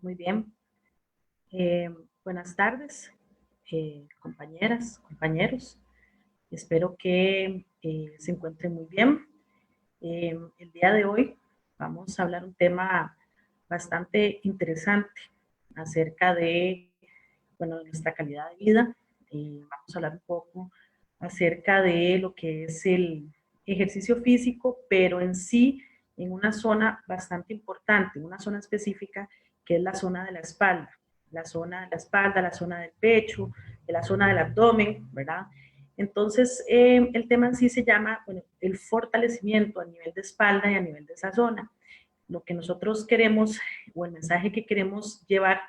Muy bien. Buenas tardes, compañeras, compañeros. Espero que se encuentren muy bien. El día de hoy vamos a hablar un tema bastante interesante acerca de, bueno, de nuestra calidad de vida. Vamos a hablar un poco acerca de lo que es el ejercicio físico, pero en sí en una zona bastante importante, una zona específica que es la zona de la espalda, la zona de la espalda, la zona del pecho, de la zona del abdomen, ¿verdad? Entonces, el tema en sí se llama, bueno, el fortalecimiento a nivel de espalda y a nivel de esa zona. Lo que nosotros queremos, o el mensaje que queremos llevar,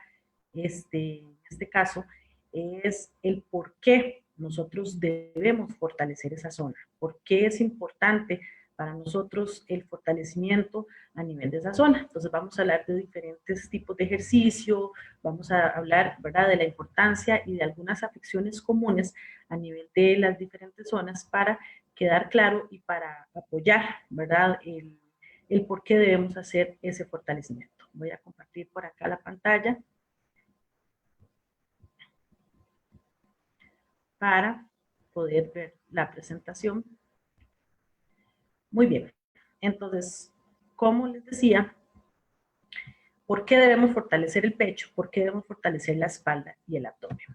en este caso, es el por qué nosotros debemos fortalecer esa zona, por qué es importante para nosotros el fortalecimiento a nivel de esa zona. Entonces vamos a hablar de diferentes tipos de ejercicio, vamos a hablar, ¿verdad?, de la importancia y de algunas afecciones comunes a nivel de las diferentes zonas para quedar claro y para apoyar, ¿verdad?, el por qué debemos hacer ese fortalecimiento. Voy a compartir por acá la pantalla para poder ver la presentación. Muy bien. Entonces, como les decía, ¿por qué debemos fortalecer el pecho? ¿Por qué debemos fortalecer la espalda y el abdomen?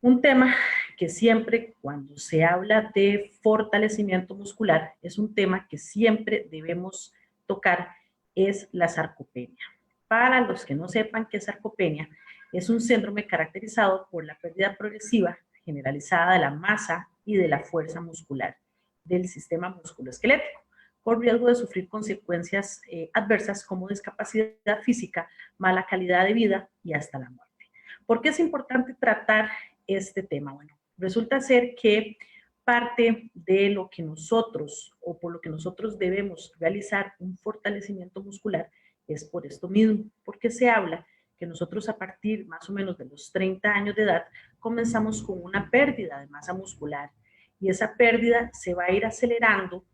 Un tema que siempre, cuando se habla de fortalecimiento muscular, es un tema que siempre debemos tocar, es la sarcopenia. Para los que no sepan qué es sarcopenia, es un síndrome caracterizado por la pérdida progresiva generalizada de la masa y de la fuerza muscular del sistema musculoesquelético, con riesgo de sufrir consecuencias adversas como discapacidad física, mala calidad de vida y hasta la muerte. ¿Por qué es importante tratar este tema? Bueno, resulta ser que parte de lo que nosotros, o por lo que nosotros debemos realizar un fortalecimiento muscular, es por esto mismo, porque se habla que nosotros a partir más o menos de los 30 años de edad comenzamos con una pérdida de masa muscular y esa pérdida se va a ir acelerando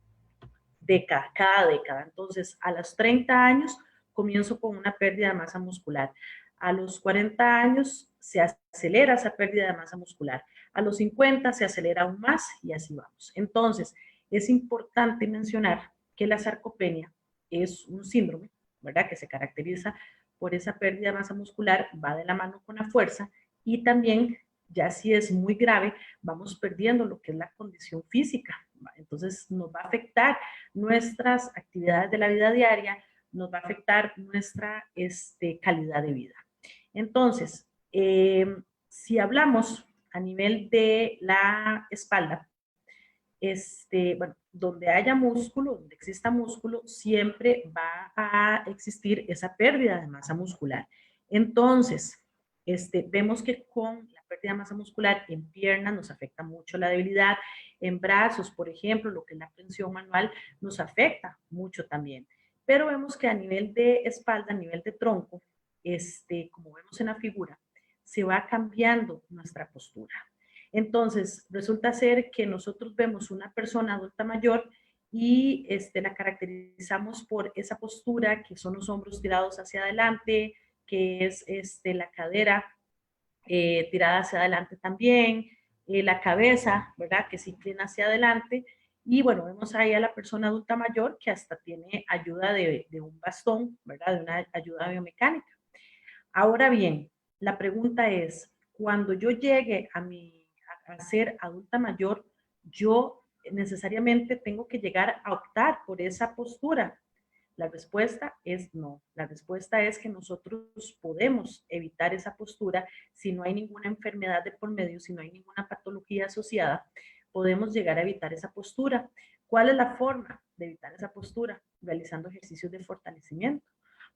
década, cada década. Entonces, a los 30 años comienzo con una pérdida de masa muscular. A los 40 años se acelera esa pérdida de masa muscular. A los 50 se acelera aún más y así vamos. Entonces, es importante mencionar que la sarcopenia es un síndrome, ¿verdad?, que se caracteriza por esa pérdida de masa muscular, va de la mano con la fuerza y también, ya si es muy grave, vamos perdiendo lo que es la condición física. Entonces, nos va a afectar nuestras actividades de la vida diaria, nos va a afectar nuestra calidad de vida. Entonces, si hablamos a nivel de la espalda, bueno, donde haya músculo, donde exista músculo, siempre va a existir esa pérdida de masa muscular. Entonces, vemos que con la pérdida de masa muscular en piernas nos afecta mucho la debilidad, en brazos, por ejemplo, lo que es la tensión manual, nos afecta mucho también. Pero vemos que a nivel de espalda, a nivel de tronco, como vemos en la figura, se va cambiando nuestra postura. Entonces, resulta ser que nosotros vemos una persona adulta mayor y la caracterizamos por esa postura, que son los hombros tirados hacia adelante, que es la cadera tirada hacia adelante también, la cabeza, ¿verdad?, que se inclina hacia adelante. Y bueno, vemos ahí a la persona adulta mayor que hasta tiene ayuda de un bastón, ¿verdad?, de una ayuda biomecánica. Ahora bien, la pregunta es, cuando yo llegue a ser adulta mayor, yo necesariamente tengo que llegar a optar por esa postura. La respuesta es no. La respuesta es que nosotros podemos evitar esa postura si no hay ninguna enfermedad de por medio, si no hay ninguna patología asociada, podemos llegar a evitar esa postura. ¿Cuál es la forma de evitar esa postura? Realizando ejercicios de fortalecimiento.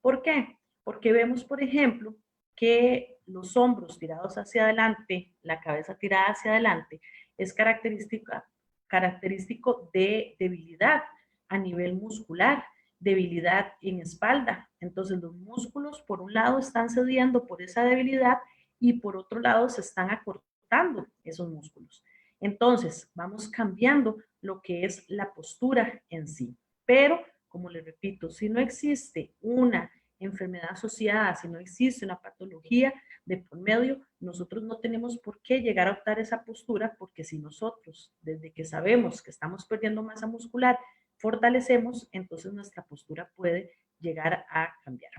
¿Por qué? Porque vemos, por ejemplo, que los hombros tirados hacia adelante, la cabeza tirada hacia adelante, es característico de debilidad a nivel muscular, debilidad en espalda. Entonces los músculos por un lado están cediendo por esa debilidad y por otro lado se están acortando esos músculos. Entonces vamos cambiando lo que es la postura en sí. Pero, como les repito, si no existe una enfermedad asociada, si no existe una patología de por medio, nosotros no tenemos por qué llegar a optar esa postura, porque si nosotros, desde que sabemos que estamos perdiendo masa muscular, fortalecemos, entonces nuestra postura puede llegar a cambiar.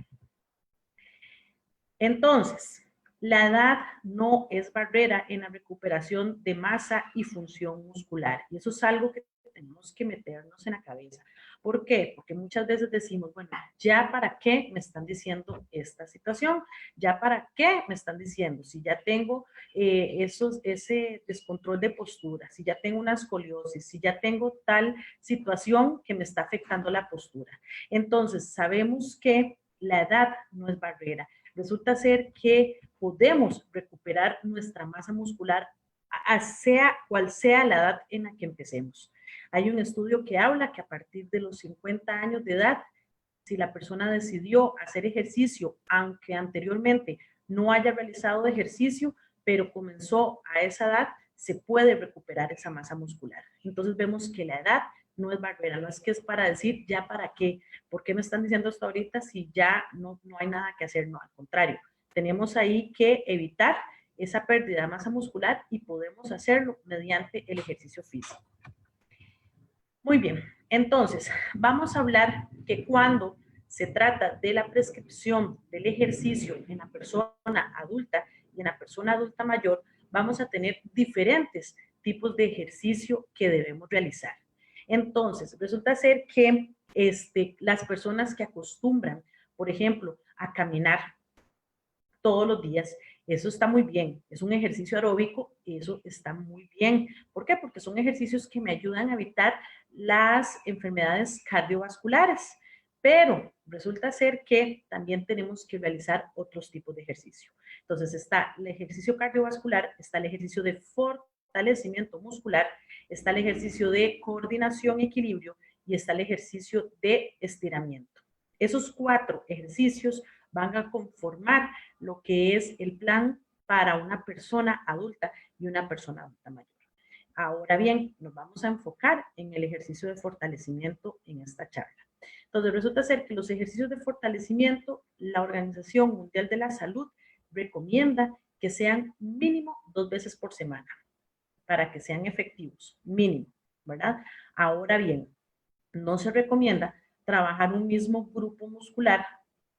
Entonces, la edad no es barrera en la recuperación de masa y función muscular. Y eso es algo que tenemos que meternos en la cabeza. ¿Por qué? Porque muchas veces decimos, bueno, ¿ya para qué me están diciendo esta situación? ¿Ya para qué me están diciendo? Si ya tengo ese descontrol de postura, si ya tengo una escoliosis, si ya tengo tal situación que me está afectando la postura. Entonces, sabemos que la edad no es barrera. Resulta ser que podemos recuperar nuestra masa muscular, sea cual sea la edad en la que empecemos. Hay un estudio que habla que a partir de los 50 años de edad, si la persona decidió hacer ejercicio, aunque anteriormente no haya realizado ejercicio, pero comenzó a esa edad, se puede recuperar esa masa muscular. Entonces vemos que la edad no es barrera, no es que es para decir ya para qué, ¿por qué me están diciendo esto ahorita si ya no hay nada que hacer? No, al contrario, tenemos ahí que evitar esa pérdida de masa muscular y podemos hacerlo mediante el ejercicio físico. Muy bien, entonces vamos a hablar que cuando se trata de la prescripción del ejercicio en la persona adulta y en la persona adulta mayor, vamos a tener diferentes tipos de ejercicio que debemos realizar. Entonces, resulta ser que las personas que acostumbran, por ejemplo, a caminar todos los días, eso está muy bien, es un ejercicio aeróbico, eso está muy bien. ¿Por qué? Porque son ejercicios que me ayudan a evitar las enfermedades cardiovasculares, pero resulta ser que también tenemos que realizar otros tipos de ejercicio. Entonces está el ejercicio cardiovascular, está el ejercicio de fortalecimiento muscular, está el ejercicio de coordinación y equilibrio y está el ejercicio de estiramiento. Esos 4 ejercicios van a conformar lo que es el plan para una persona adulta y una persona adulta mayor. Ahora bien, nos vamos a enfocar en el ejercicio de fortalecimiento en esta charla. Entonces, resulta ser que los ejercicios de fortalecimiento, la Organización Mundial de la Salud recomienda que sean mínimo 2 veces por semana para que sean efectivos, mínimo, ¿verdad? Ahora bien, no se recomienda trabajar un mismo grupo muscular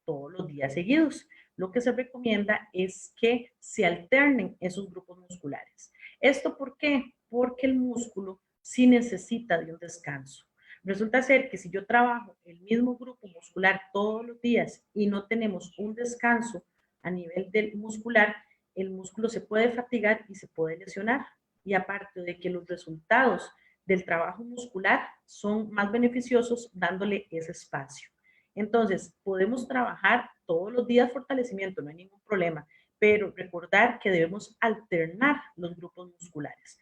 todos los días seguidos. Lo que se recomienda es que se alternen esos grupos musculares. ¿Esto por qué? Porque el músculo sí necesita de un descanso. Resulta ser que si yo trabajo el mismo grupo muscular todos los días y no tenemos un descanso a nivel del muscular, el músculo se puede fatigar y se puede lesionar. Y aparte de que los resultados del trabajo muscular son más beneficiosos dándole ese espacio. Entonces, podemos trabajar todos los días fortalecimiento, no hay ningún problema, pero recordar que debemos alternar los grupos musculares.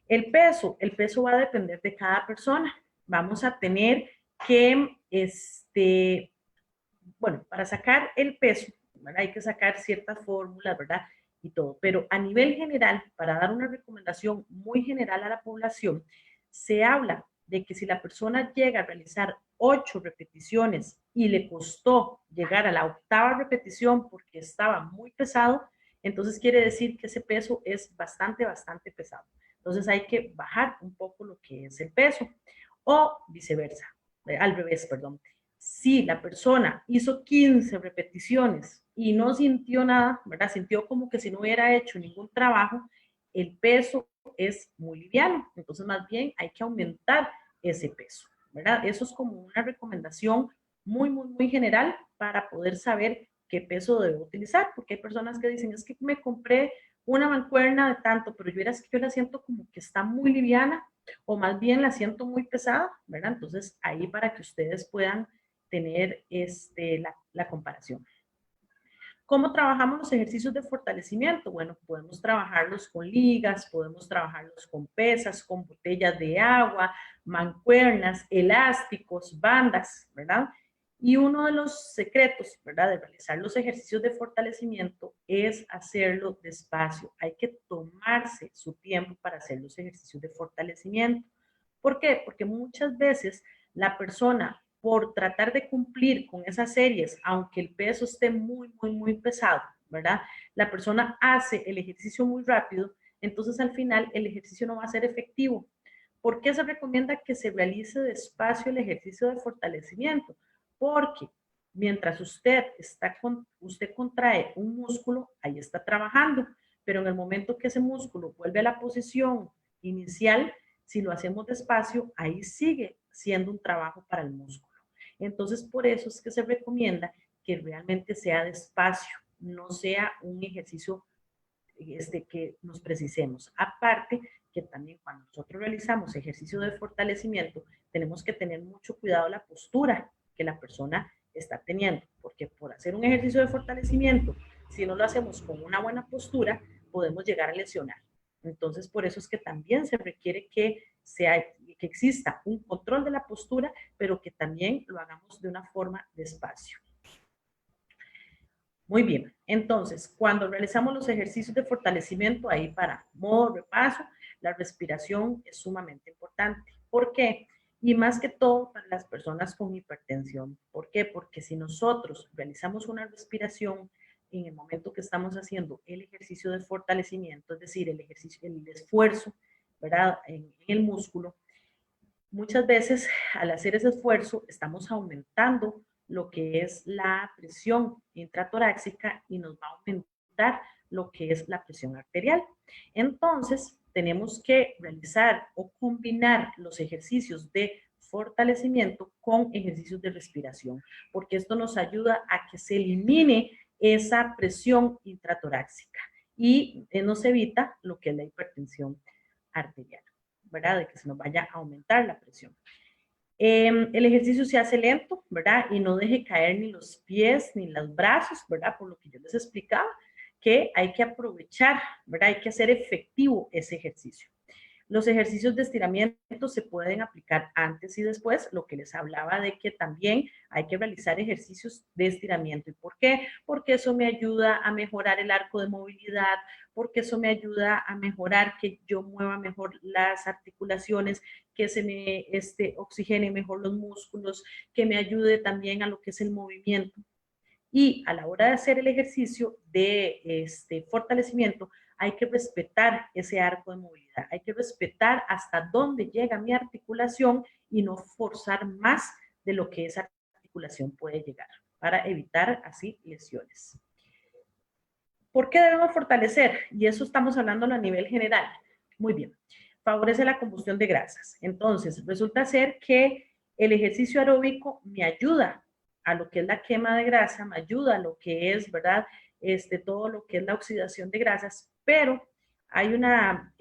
El peso va a depender de cada persona. Vamos a tener que, bueno, para sacar el peso, ¿verdad? Hay que sacar ciertas fórmulas, ¿verdad? Y todo. Pero a nivel general, para dar una recomendación muy general a la población, se habla de que si la persona llega a realizar 8 repeticiones y le costó llegar a la 8ª repetición porque estaba muy pesado, entonces quiere decir que ese peso es bastante pesado. Entonces hay que bajar un poco lo que es el peso o viceversa, al revés, perdón. Si la persona hizo 15 repeticiones y no sintió nada, ¿verdad? Sintió como que si no hubiera hecho ningún trabajo, el peso es muy liviano. Entonces, más bien hay que aumentar ese peso, ¿verdad? Eso es como una recomendación muy general para poder saber qué peso debo utilizar, porque hay personas que dicen, es que me compré una mancuerna de tanto, pero yo la siento como que está muy liviana o más bien la siento muy pesada, ¿verdad? Entonces, ahí para que ustedes puedan tener la comparación. ¿Cómo trabajamos los ejercicios de fortalecimiento? Bueno, podemos trabajarlos con ligas, podemos trabajarlos con pesas, con botellas de agua, mancuernas, elásticos, bandas, ¿verdad? Y uno de los secretos, ¿verdad?, de realizar los ejercicios de fortalecimiento es hacerlo despacio. Hay que tomarse su tiempo para hacer los ejercicios de fortalecimiento. ¿Por qué? Porque muchas veces la persona por tratar de cumplir con esas series, aunque el peso esté muy pesado, ¿verdad? La persona hace el ejercicio muy rápido, entonces al final el ejercicio no va a ser efectivo. ¿Por qué se recomienda que se realice despacio el ejercicio de fortalecimiento? Porque mientras usted contrae un músculo, ahí está trabajando, pero en el momento que ese músculo vuelve a la posición inicial, si lo hacemos despacio, ahí sigue siendo un trabajo para el músculo. Entonces, por eso es que se recomienda que realmente sea despacio, no sea un ejercicio que nos precisemos. Aparte, que también cuando nosotros realizamos ejercicio de fortalecimiento, tenemos que tener mucho cuidado la postura que la persona está teniendo, porque por hacer un ejercicio de fortalecimiento, si no lo hacemos con una buena postura, podemos llegar a lesionar. Entonces, por eso es que también se requiere que exista un control de la postura, pero que también lo hagamos de una forma despacio. Muy bien, entonces, cuando realizamos los ejercicios de fortalecimiento, ahí para modo repaso, la respiración es sumamente importante. ¿Por qué? Y más que todo para las personas con hipertensión. ¿Por qué? Porque si nosotros realizamos una respiración en el momento que estamos haciendo el ejercicio de fortalecimiento, es decir, el esfuerzo, ¿verdad? En el músculo, muchas veces al hacer ese esfuerzo estamos aumentando lo que es la presión intratorácica y nos va a aumentar lo que es la presión arterial. Entonces, tenemos que realizar o combinar los ejercicios de fortalecimiento con ejercicios de respiración, porque esto nos ayuda a que se elimine esa presión intratorácica y nos evita lo que es la hipertensión arterial, ¿verdad? De que se nos vaya a aumentar la presión. El ejercicio se hace lento, ¿verdad? Y no deje caer ni los pies ni los brazos, ¿verdad? Por lo que yo les explicaba, que hay que aprovechar, ¿verdad? Hay que hacer efectivo ese ejercicio. Los ejercicios de estiramiento se pueden aplicar antes y después, lo que les hablaba de que también hay que realizar ejercicios de estiramiento. ¿Y por qué? Porque eso me ayuda a mejorar el arco de movilidad, porque eso me ayuda a mejorar que yo mueva mejor las articulaciones, que se me oxigene mejor los músculos, que me ayude también a lo que es el movimiento. Y a la hora de hacer el ejercicio de fortalecimiento, hay que respetar ese arco de movilidad, hay que respetar hasta dónde llega mi articulación y no forzar más de lo que esa articulación puede llegar para evitar así lesiones. ¿Por qué debemos fortalecer? Y eso estamos hablando a nivel general. Muy bien. Favorece la combustión de grasas. Entonces, resulta ser que el ejercicio aeróbico me ayuda a lo que es la quema de grasa, me ayuda a lo que es, ¿verdad? Todo lo que es la oxidación de grasas, pero hay una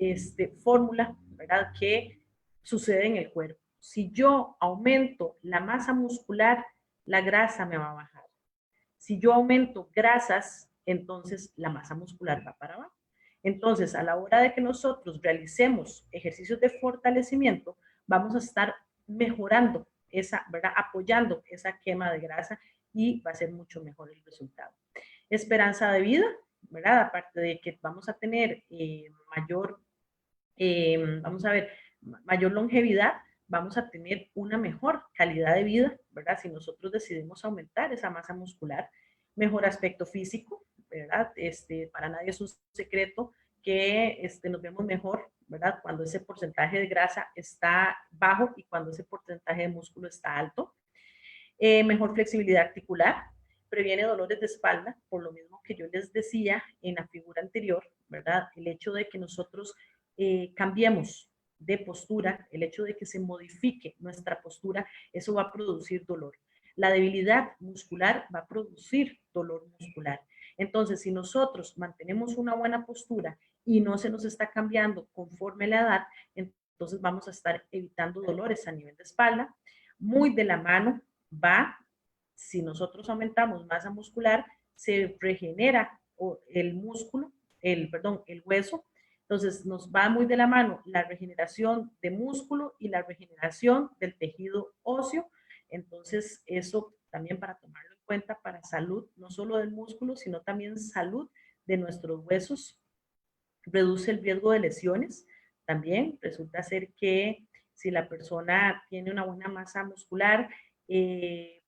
fórmula, ¿verdad? Que sucede en el cuerpo. Si yo aumento la masa muscular, la grasa me va a bajar. Si yo aumento grasas, entonces la masa muscular va para abajo. Entonces, a la hora de que nosotros realicemos ejercicios de fortalecimiento, vamos a estar mejorando esa, ¿verdad? Apoyando esa quema de grasa y va a ser mucho mejor el resultado. Esperanza de vida, ¿verdad? Aparte de que vamos a tener mayor longevidad, vamos a tener una mejor calidad de vida, ¿verdad? Si nosotros decidimos aumentar esa masa muscular, mejor aspecto físico, ¿verdad? Para nadie es un secreto que nos vemos mejor, ¿verdad? Cuando ese porcentaje de grasa está bajo y cuando ese porcentaje de músculo está alto. Mejor flexibilidad articular, previene dolores de espalda, por lo mismo que yo les decía en la figura anterior, ¿verdad? El hecho de que nosotros cambiemos de postura, el hecho de que se modifique nuestra postura, eso va a producir dolor. La debilidad muscular va a producir dolor muscular. Entonces, si nosotros mantenemos una buena postura y no se nos está cambiando conforme la edad, entonces vamos a estar evitando dolores a nivel de espalda. Muy de la mano va, si nosotros aumentamos masa muscular, se regenera el músculo, el hueso. Entonces, nos va muy de la mano la regeneración de músculo y la regeneración del tejido óseo. Entonces, eso también para tomarlo en cuenta para salud, no solo del músculo, sino también salud de nuestros huesos. Reduce el riesgo de lesiones. También resulta ser que si la persona tiene una buena masa muscular, tiene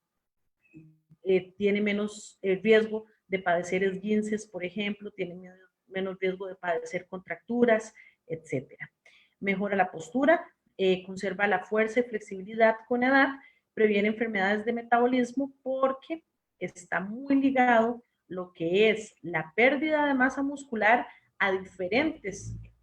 menos riesgo de padecer esguinces, por ejemplo, tiene menos riesgo de padecer contracturas, etcétera. Mejora la postura, conserva la fuerza y flexibilidad con edad, previene enfermedades de metabolismo porque está muy ligado lo que es la pérdida de masa muscular a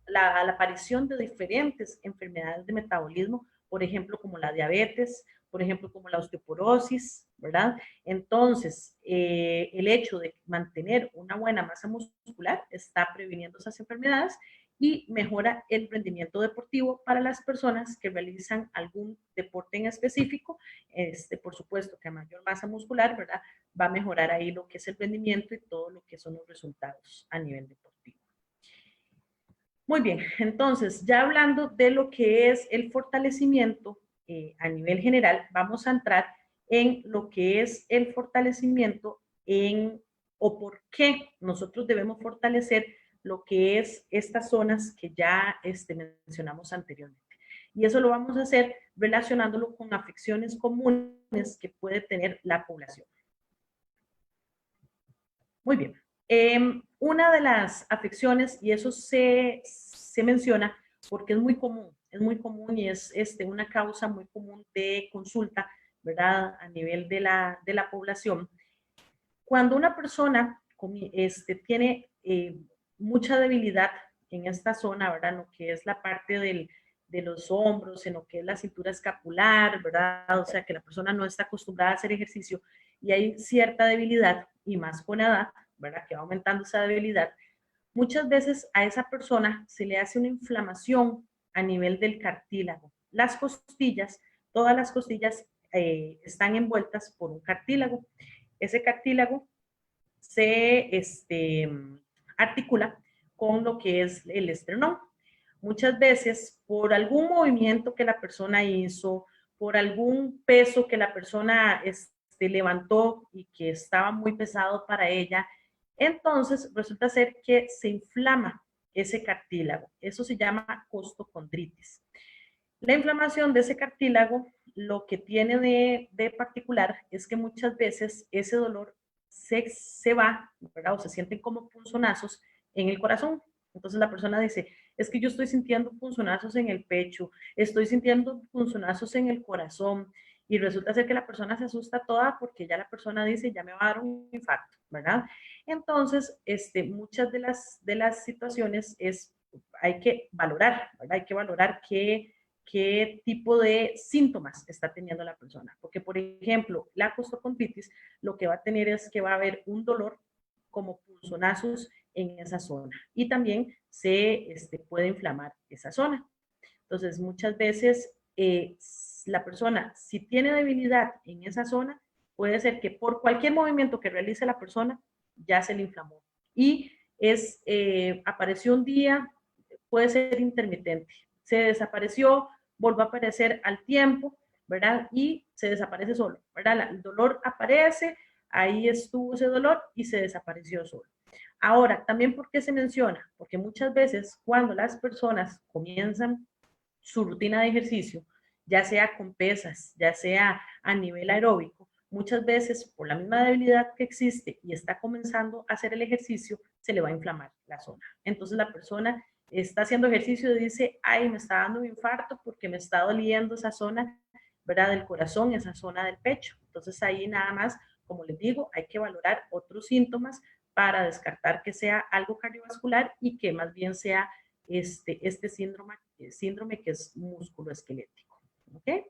la aparición de diferentes enfermedades de metabolismo, por ejemplo, como la diabetes, por ejemplo, como la osteoporosis, ¿verdad? Entonces, el hecho de mantener una buena masa muscular está previniendo esas enfermedades y mejora el rendimiento deportivo para las personas que realizan algún deporte en específico. Por supuesto que a mayor masa muscular, ¿verdad? Va a mejorar ahí lo que es el rendimiento y todo lo que son los resultados a nivel deportivo. Muy bien, entonces, ya hablando de lo que es el fortalecimiento a nivel general, vamos a entrar en lo que es el fortalecimiento o por qué nosotros debemos fortalecer lo que es estas zonas que ya mencionamos anteriormente. Y eso lo vamos a hacer relacionándolo con afecciones comunes que puede tener la población. Muy bien. Una de las afecciones, y eso se menciona porque es muy común y es una causa muy común de consulta, ¿verdad? A nivel de la población. Cuando una persona tiene mucha debilidad en esta zona, ¿verdad? En lo que es la parte de los hombros, en lo que es la cintura escapular, ¿verdad? O sea, que la persona no está acostumbrada a hacer ejercicio y hay cierta debilidad, y más con edad, ¿verdad? Que va aumentando esa debilidad. Muchas veces a esa persona se le hace una inflamación a nivel del cartílago. Las costillas, todas las costillas están envueltas por un cartílago. Ese cartílago se articula con lo que es el esternón. Muchas veces, por algún movimiento que la persona hizo, por algún peso que la persona levantó y que estaba muy pesado para ella, entonces resulta ser que se inflama ese cartílago. Eso se llama costocondritis. La inflamación de ese cartílago lo que tiene de particular es que muchas veces ese dolor se va, ¿verdad? O se sienten como punzonazos en el corazón. Entonces la persona dice, es que yo estoy sintiendo punzonazos en el pecho, estoy sintiendo punzonazos en el corazón, y resulta ser que la persona se asusta toda porque ya la persona dice, ya me va a dar un infarto, ¿verdad? Entonces, muchas de las situaciones hay que valorar, ¿verdad? Hay que valorar qué tipo de síntomas está teniendo la persona. Porque, por ejemplo, la costocondritis lo que va a tener es que va a haber un dolor como punzonazos en esa zona y también se puede inflamar esa zona. Entonces, muchas veces la persona, si tiene debilidad en esa zona, puede ser que por cualquier movimiento que realice la persona, ya se le inflamó. Y apareció un día, puede ser intermitente. Se desapareció, volvió a aparecer al tiempo, ¿verdad? Y se desaparece solo, ¿verdad? El dolor aparece, ahí estuvo ese dolor y se desapareció solo. Ahora, también, ¿por qué se menciona? Porque muchas veces cuando las personas comienzan su rutina de ejercicio, ya sea con pesas, ya sea a nivel aeróbico, muchas veces por la misma debilidad que existe y está comenzando a hacer el ejercicio, se le va a inflamar la zona. Entonces la persona está haciendo ejercicio y dice, ay, me está dando un infarto porque me está doliendo esa zona, ¿verdad? Del corazón, esa zona del pecho. Entonces ahí nada más, como les digo, hay que valorar otros síntomas para descartar que sea algo cardiovascular y que más bien sea este síndrome que es musculoesquelético. ¿Ok?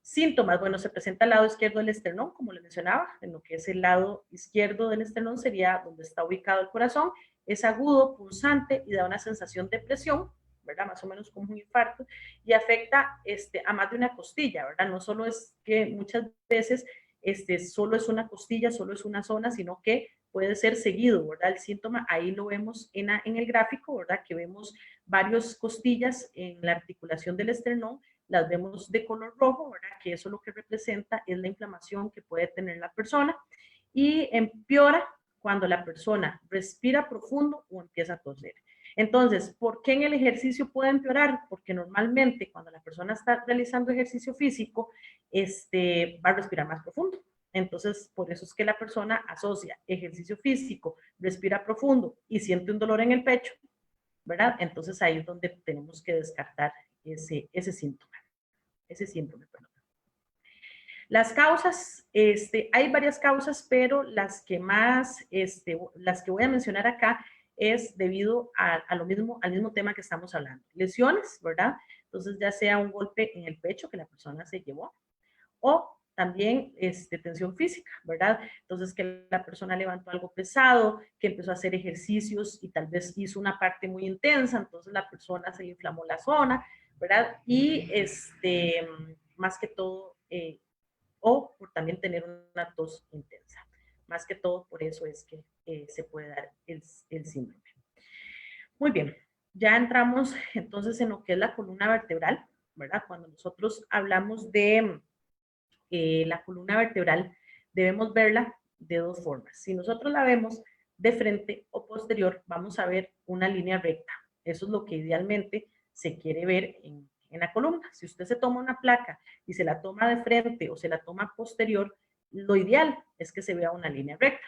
Síntomas, bueno, se presenta al lado izquierdo del esternón, como les mencionaba, en lo que es el lado izquierdo del esternón sería donde está ubicado el corazón, es agudo, pulsante y da una sensación de presión, ¿verdad? Más o menos como un infarto, y afecta a más de una costilla, ¿verdad? No solo es que muchas veces solo es una costilla, solo es una zona, sino que puede ser seguido, ¿verdad? El síntoma, ahí lo vemos en el gráfico, ¿verdad? Que vemos varias costillas en la articulación del esternón, las vemos de color rojo, ¿verdad? Que eso lo que representa es la inflamación que puede tener la persona, y empeora cuando la persona respira profundo o empieza a toser. Entonces, ¿por qué en el ejercicio puede empeorar? Porque normalmente cuando la persona está realizando ejercicio físico, va a respirar más profundo. Entonces, por eso es que la persona asocia ejercicio físico, respira profundo y siente un dolor en el pecho, ¿verdad? Entonces ahí es donde tenemos que descartar ese síntoma, ese síndrome, perdón. Las causas, hay varias causas, pero las que más, las que voy a mencionar acá es debido a lo mismo, al mismo tema que estamos hablando. Lesiones, ¿verdad? Entonces, ya sea un golpe en el pecho que la persona se llevó, o también tensión física, ¿verdad? Entonces, que la persona levantó algo pesado, que empezó a hacer ejercicios y tal vez hizo una parte muy intensa, entonces la persona se inflamó la zona, ¿verdad? Y más que todo, o por también tener una tos intensa. Más que todo, por eso es que se puede dar el síndrome. Muy bien, ya entramos entonces en lo que es la columna vertebral, ¿verdad? Cuando nosotros hablamos de la columna vertebral, debemos verla de dos formas. Si nosotros la vemos de frente o posterior, vamos a ver una línea recta. Eso es lo que idealmente se quiere ver en la columna. Si usted se toma una placa y se la toma de frente o se la toma posterior, lo ideal es que se vea una línea recta.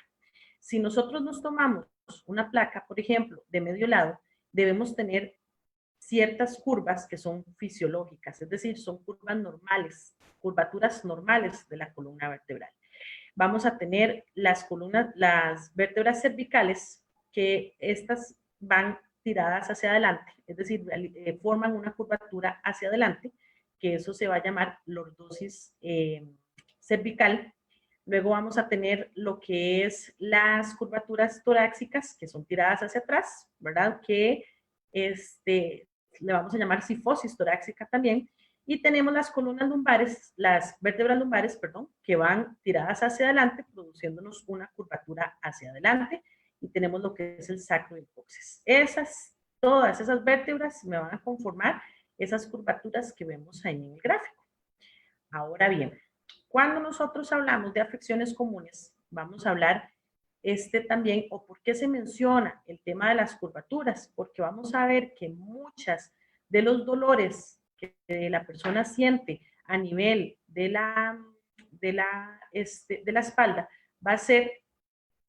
Si nosotros nos tomamos una placa, por ejemplo, de medio lado, debemos tener ciertas curvas que son fisiológicas, es decir, son curvas normales, curvaturas normales de la columna vertebral. Vamos a tener las columnas, las vértebras cervicales, que estas van tiradas hacia adelante, es decir, forman una curvatura hacia adelante, que eso se va a llamar lordosis cervical. Luego vamos a tener lo que es las curvaturas torácicas, que son tiradas hacia atrás, ¿verdad? Que le vamos a llamar sifosis torácica también. Y tenemos las columnas lumbares, las vértebras lumbares, perdón, que van tiradas hacia adelante, produciéndonos una curvatura hacia adelante. Y tenemos lo que es el sacro y el coxis. Todas esas vértebras me van a conformar esas curvaturas que vemos ahí en el gráfico. Ahora bien, cuando nosotros hablamos de afecciones comunes, vamos a hablar también, o por qué se menciona el tema de las curvaturas, porque vamos a ver que muchas de los dolores que la persona siente a nivel de la espalda va a ser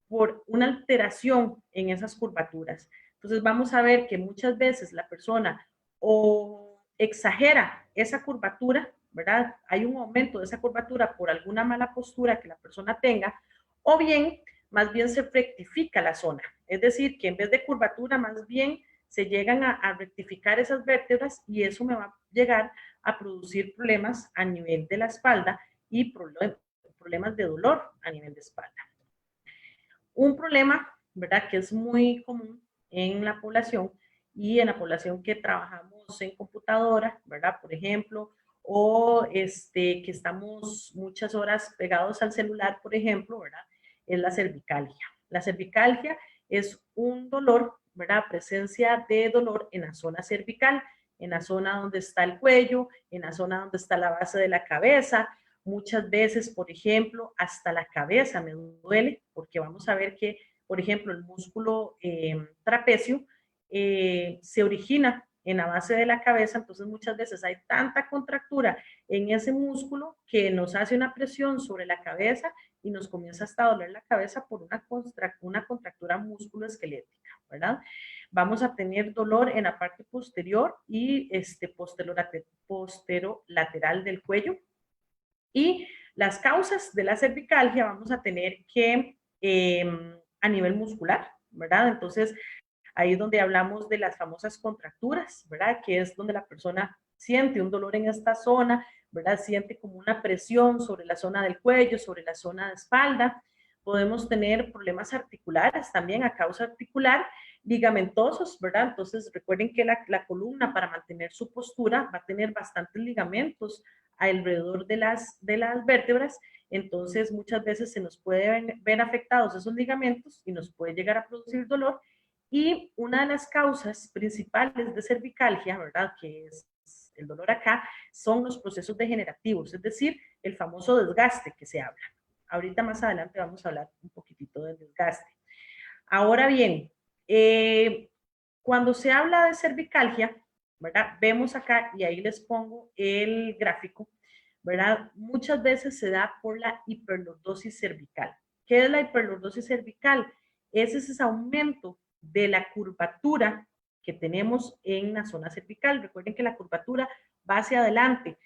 por una alteración en esas curvaturas. Entonces vamos a ver que muchas veces la persona o exagera esa curvatura, ¿verdad? Hay un aumento de esa curvatura por alguna mala postura que la persona tenga, o bien, más bien se rectifica la zona. Es decir, que en vez de curvatura, más bien se llegan a rectificar esas vértebras y eso me va a llegar a producir problemas a nivel de la espalda y problemas de dolor a nivel de espalda. Un problema, ¿verdad?, que es muy común en la población y en la población que trabajamos en computadora, ¿verdad?, por ejemplo, o que estamos muchas horas pegados al celular, por ejemplo, ¿verdad?, es la cervicalgia. La cervicalgia es un dolor, ¿verdad?, presencia de dolor en la zona cervical, en la zona donde está el cuello, en la zona donde está la base de la cabeza. Muchas veces, por ejemplo, hasta la cabeza me duele, porque vamos a ver que, por ejemplo, el músculo trapecio se origina en la base de la cabeza, entonces muchas veces hay tanta contractura en ese músculo que nos hace una presión sobre la cabeza y nos comienza hasta a doler la cabeza por una contractura musculoesquelética, ¿verdad? Vamos a tener dolor en la parte posterior y posterolateral del cuello. Y las causas de la cervicalgia vamos a tener que a nivel muscular, ¿verdad? Entonces, ahí es donde hablamos de las famosas contracturas, ¿verdad? Que es donde la persona siente un dolor en esta zona, ¿verdad? Siente como una presión sobre la zona del cuello, sobre la zona de espalda. Podemos tener problemas articulares también a causa articular, ligamentosos, ¿verdad? Entonces recuerden que la columna para mantener su postura va a tener bastantes ligamentos alrededor de las vértebras, entonces muchas veces se nos pueden ver afectados esos ligamentos y nos puede llegar a producir dolor. Y una de las causas principales de cervicalgia, ¿verdad?, que es el dolor acá, son los procesos degenerativos, es decir, el famoso desgaste que se habla. Ahorita más adelante vamos a hablar un poquitito del desgaste. Ahora bien, Cuando se habla de cervicalgia, ¿verdad? Vemos acá, y ahí les pongo el gráfico, ¿verdad? Muchas veces se da por la hiperlordosis cervical. ¿Qué es la hiperlordosis cervical? Es ese aumento de la curvatura que tenemos en la zona cervical. Recuerden que la curvatura va hacia adelante,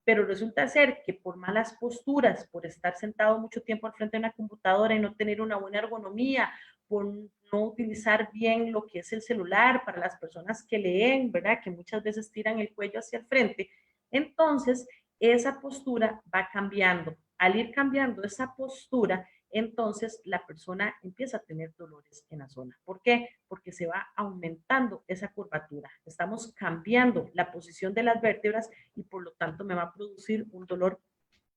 pero resulta ser que por malas posturas, por estar sentado mucho tiempo al frente de una computadora y no tener una buena ergonomía, por no utilizar bien lo que es el celular para las personas que leen, ¿verdad? Que muchas veces tiran el cuello hacia el frente. Entonces, esa postura va cambiando. Al ir cambiando esa postura, entonces la persona empieza a tener dolores en la zona. ¿Por qué? Porque se va aumentando esa curvatura. Estamos cambiando la posición de las vértebras y por lo tanto me va a producir un dolor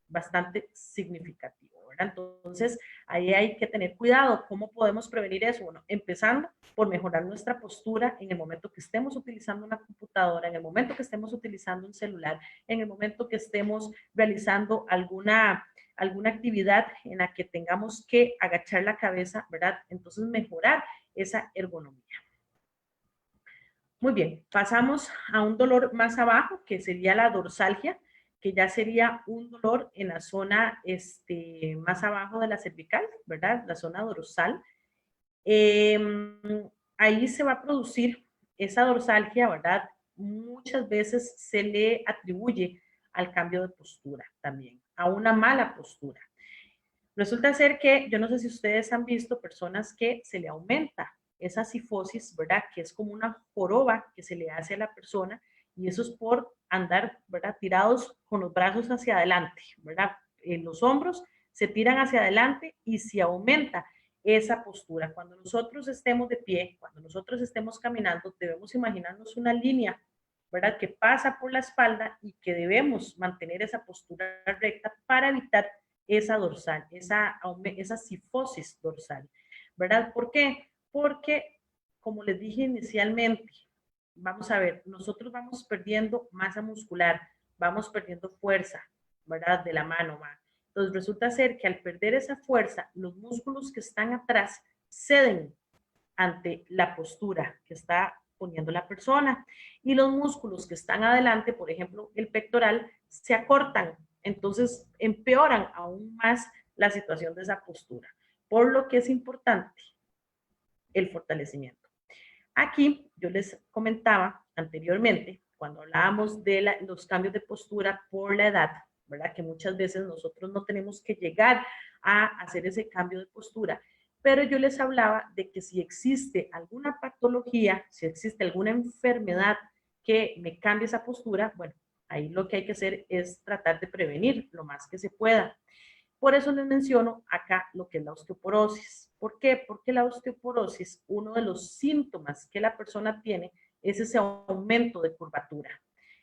bastante significativo, ¿verdad? Entonces, ahí hay que tener cuidado. ¿Cómo podemos prevenir eso? Bueno, empezando por mejorar nuestra postura en el momento que estemos utilizando una computadora, en el momento que estemos utilizando un celular, en el momento que estemos realizando alguna actividad en la que tengamos que agachar la cabeza, ¿verdad? Entonces, mejorar esa ergonomía. Muy bien, pasamos a un dolor más abajo, que sería la dorsalgia, que ya sería un dolor en la zona más abajo de la cervical, ¿verdad? La zona dorsal. Ahí se va a producir esa dorsalgia, ¿verdad? Muchas veces se le atribuye al cambio de postura también, a una mala postura. Resulta ser que, yo no sé si ustedes han visto personas que se le aumenta esa cifosis, ¿verdad? Que es como una joroba que se le hace a la persona y eso es por andar, ¿verdad? Tirados con los brazos hacia adelante, ¿verdad? En los hombros se tiran hacia adelante y se aumenta esa postura. Cuando nosotros estemos de pie, cuando nosotros estemos caminando, debemos imaginarnos una línea, ¿verdad? Que pasa por la espalda y que debemos mantener esa postura recta para evitar esa dorsal, esa cifosis dorsal, ¿verdad? ¿Por qué? Porque, como les dije inicialmente, vamos a ver, nosotros vamos perdiendo masa muscular, vamos perdiendo fuerza, ¿verdad? De la mano, ¿verdad? Entonces resulta ser que al perder esa fuerza, los músculos que están atrás ceden ante la postura que está poniendo la persona y los músculos que están adelante, por ejemplo, el pectoral, se acortan, entonces empeoran aún más la situación de esa postura, por lo que es importante el fortalecimiento. Aquí yo les comentaba anteriormente, cuando hablábamos de los cambios de postura por la edad, ¿verdad? Que muchas veces nosotros no tenemos que llegar a hacer ese cambio de postura, pero yo les hablaba de que si existe alguna patología, si existe alguna enfermedad que me cambie esa postura, bueno, ahí lo que hay que hacer es tratar de prevenir lo más que se pueda. Por eso les menciono acá lo que es la osteoporosis. ¿Por qué? Porque la osteoporosis, uno de los síntomas que la persona tiene es ese aumento de curvatura.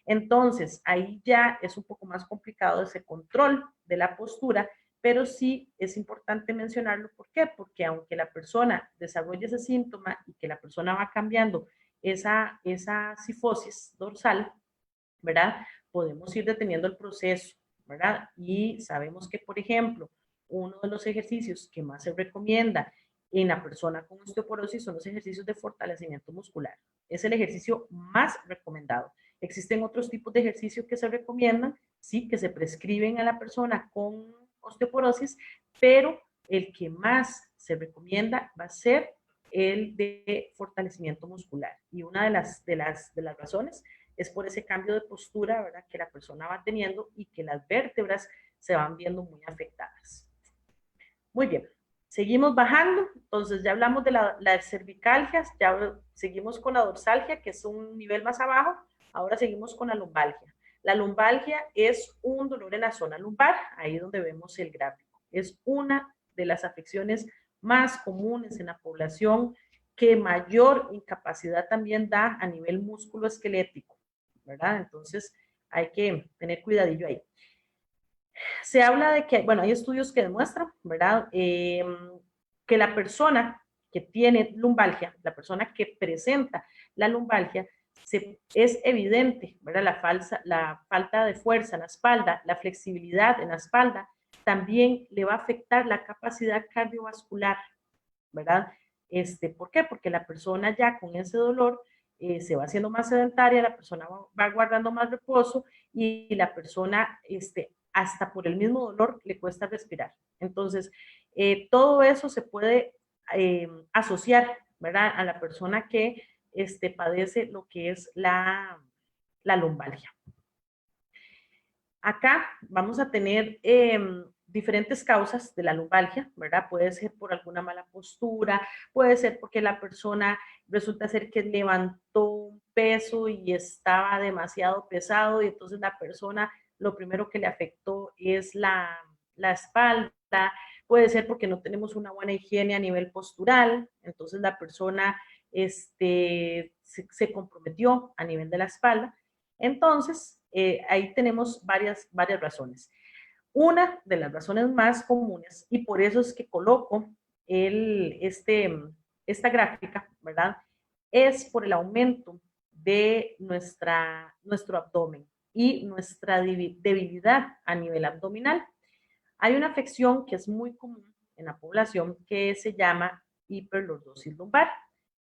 Entonces, ahí ya es un poco más complicado ese control de la postura, pero sí es importante mencionarlo. ¿Por qué? Porque aunque la persona desarrolle ese síntoma y que la persona va cambiando esa cifosis dorsal, ¿verdad? Podemos ir deteniendo el proceso, ¿verdad? Y sabemos que, por ejemplo, uno de los ejercicios que más se recomienda en la persona con osteoporosis son los ejercicios de fortalecimiento muscular. Es el ejercicio más recomendado. Existen otros tipos de ejercicios que se recomiendan, sí, que se prescriben a la persona con osteoporosis, pero el que más se recomienda va a ser el de fortalecimiento muscular. Y una de las razones es por ese cambio de postura, ¿verdad? Que la persona va teniendo y que las vértebras se van viendo muy afectadas. Muy bien, seguimos bajando, entonces ya hablamos de las cervicalgias, ya seguimos con la dorsalgia, que es un nivel más abajo, ahora seguimos con la lumbalgia. La lumbalgia es un dolor en la zona lumbar, ahí donde vemos el gráfico. Es una de las afecciones más comunes en la población que mayor incapacidad también da a nivel músculo-esquelético, ¿verdad? Entonces hay que tener cuidadillo ahí. Se habla de que, bueno, hay estudios que demuestran, ¿verdad? Que la persona que tiene lumbalgia, la persona que presenta la lumbalgia, es evidente, ¿verdad? La falta de fuerza en la espalda, la flexibilidad en la espalda, también le va a afectar la capacidad cardiovascular, ¿verdad? ¿Por qué? Porque la persona ya con ese dolor se va haciendo más sedentaria, la persona va guardando más reposo y la persona, hasta por el mismo dolor, le cuesta respirar. Entonces, todo eso se puede asociar, ¿verdad?, a la persona que padece lo que es la lumbalgia. Acá vamos a tener diferentes causas de la lumbalgia, ¿verdad? Puede ser por alguna mala postura, puede ser porque la persona resulta ser que levantó un peso y estaba demasiado pesado y entonces la persona lo primero que le afectó es la espalda, puede ser porque no tenemos una buena higiene a nivel postural, entonces la persona se comprometió a nivel de la espalda. Entonces, ahí tenemos varias razones. Una de las razones más comunes, y por eso es que coloco esta gráfica, ¿verdad?, es por el aumento de nuestro abdomen y nuestra debilidad a nivel abdominal. Hay una afección que es muy común en la población que se llama hiperlordosis lumbar.